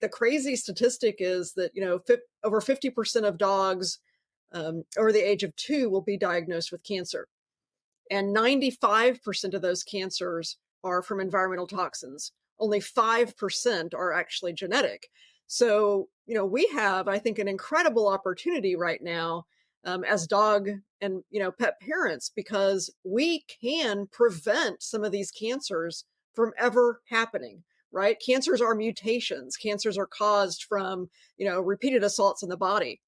the crazy statistic is that, over 50% of dogs over the age of 2 will be diagnosed with cancer. And 95% of those cancers are from environmental toxins. Only 5% are actually genetic. So, we have, I think, an incredible opportunity right now as dog and, pet parents, because we can prevent some of these cancers from ever happening, right? Cancers are mutations. Cancers are caused from, repeated assaults in the body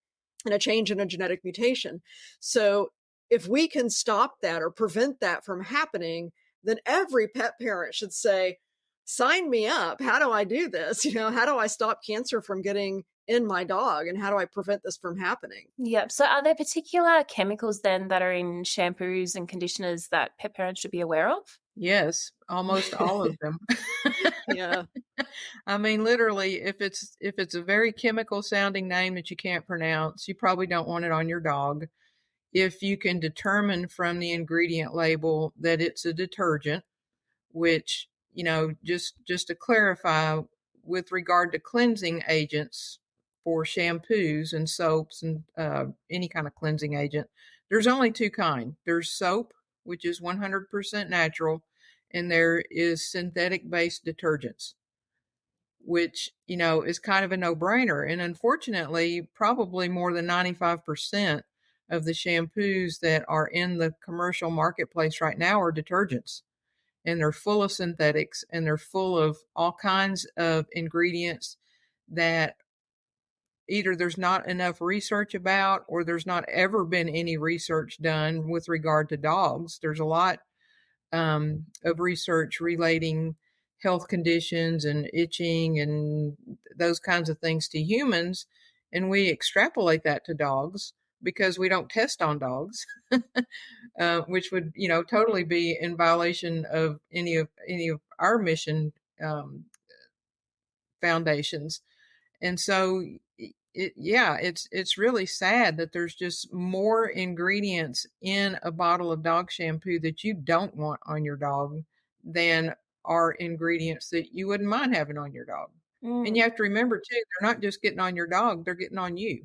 and a change in a genetic mutation. So if we can stop that or prevent that from happening, then every pet parent should say, sign me up. How do I do this? How do I stop cancer from getting in my dog? And how do I prevent this from happening? Yep. So are there particular chemicals then that are in shampoos and conditioners that pet parents should be aware of? Yes, almost all of them. Yeah. I mean, literally, if it's a very chemical sounding name that you can't pronounce, you probably don't want it on your dog. If you can determine from the ingredient label that it's a detergent, which, just to clarify, with regard to cleansing agents for shampoos and soaps and any kind of cleansing agent, there's only two kinds. There's soap, which is 100% natural, and there is synthetic based detergents, which, is kind of a no-brainer. And unfortunately, probably more than 95% of the shampoos that are in the commercial marketplace right now are detergents. And they're full of synthetics, and they're full of all kinds of ingredients that either there's not enough research about, or there's not ever been any research done with regard to dogs. There's a lot of research relating health conditions and itching and those kinds of things to humans, and we extrapolate that to dogs because we don't test on dogs, which would, totally be in violation of any of our mission foundations. And so, it's really sad that there's just more ingredients in a bottle of dog shampoo that you don't want on your dog than are ingredients that you wouldn't mind having on your dog. And you have to remember too, they're not just getting on your dog, they're getting on you.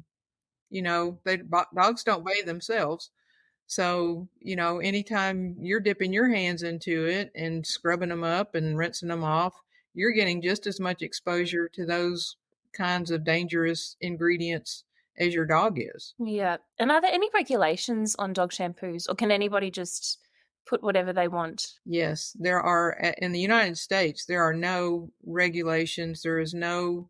Dogs don't bathe themselves. So, anytime you're dipping your hands into it and scrubbing them up and rinsing them off, you're getting just as much exposure to those kinds of dangerous ingredients as your dog is. Yeah. And are there any regulations on dog shampoos, or can anybody just put whatever they want? Yes, there are. In the United States, there are no regulations. There is no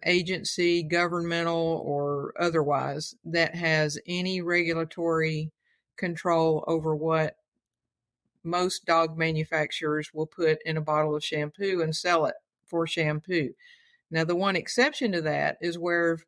agency, governmental or otherwise, that has any regulatory control over what most dog manufacturers will put in a bottle of shampoo and sell it for shampoo. Now, the one exception to that is where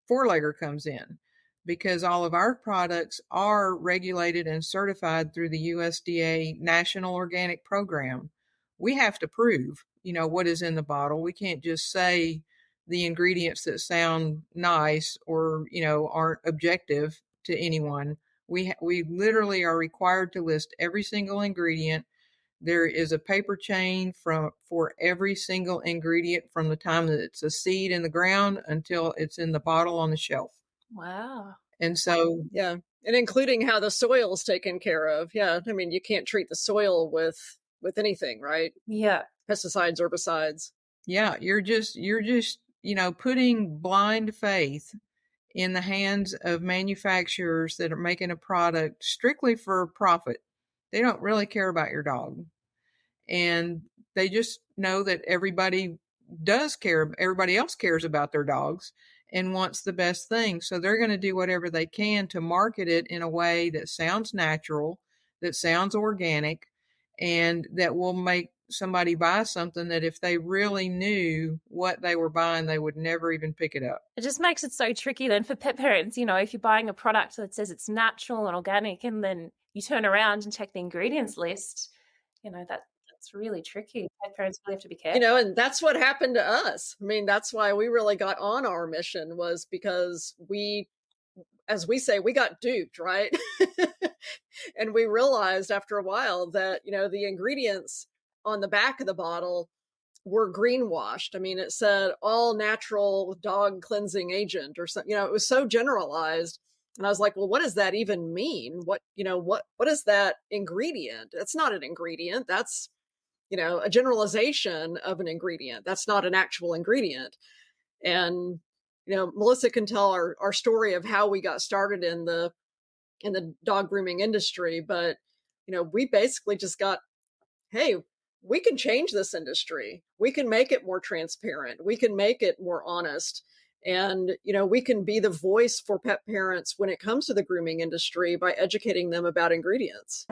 four-legger comes in, because all of our products are regulated and certified through the USDA National Organic Program. We have to prove, what is in the bottle. We can't just say the ingredients that sound nice or, aren't objective to anyone. We literally are required to list every single ingredient. There is a paper chain for every single ingredient from the time that it's a seed in the ground until it's in the bottle on the shelf. Wow. And so, yeah. And including how the soil is taken care of. Yeah. I mean, you can't treat the soil with anything, right? Yeah. Pesticides, herbicides. Yeah. You're just, putting blind faith in the hands of manufacturers that are making a product strictly for profit. They don't really care about your dog. And they just know that everybody does care. Everybody else cares about their dogs and wants the best thing. So they're going to do whatever they can to market it in a way that sounds natural, that sounds organic, and that will make somebody buy something that if they really knew what they were buying, they would never even pick it up. It just makes it so tricky then for pet parents. If you're buying a product that says it's natural and organic, and then you turn around and check the ingredients list, that's really tricky. Pet parents really have to be careful. And that's what happened to us. I mean, that's why we really got on our mission, was because as we say, we got duped, right? And we realized after a while that, the ingredients on the back of the bottle were greenwashed. I mean, it said all natural dog cleansing agent or something, it was so generalized. And I was like, well, what does that even mean? What is that ingredient? It's not an ingredient. That's, a generalization of an ingredient. That's not an actual ingredient. And, Melissa can tell our story of how we got started in the dog grooming industry, but, we basically just got, hey, we can change this industry. We can make it more transparent. We can make it more honest. And, we can be the voice for pet parents when it comes to the grooming industry by educating them about ingredients.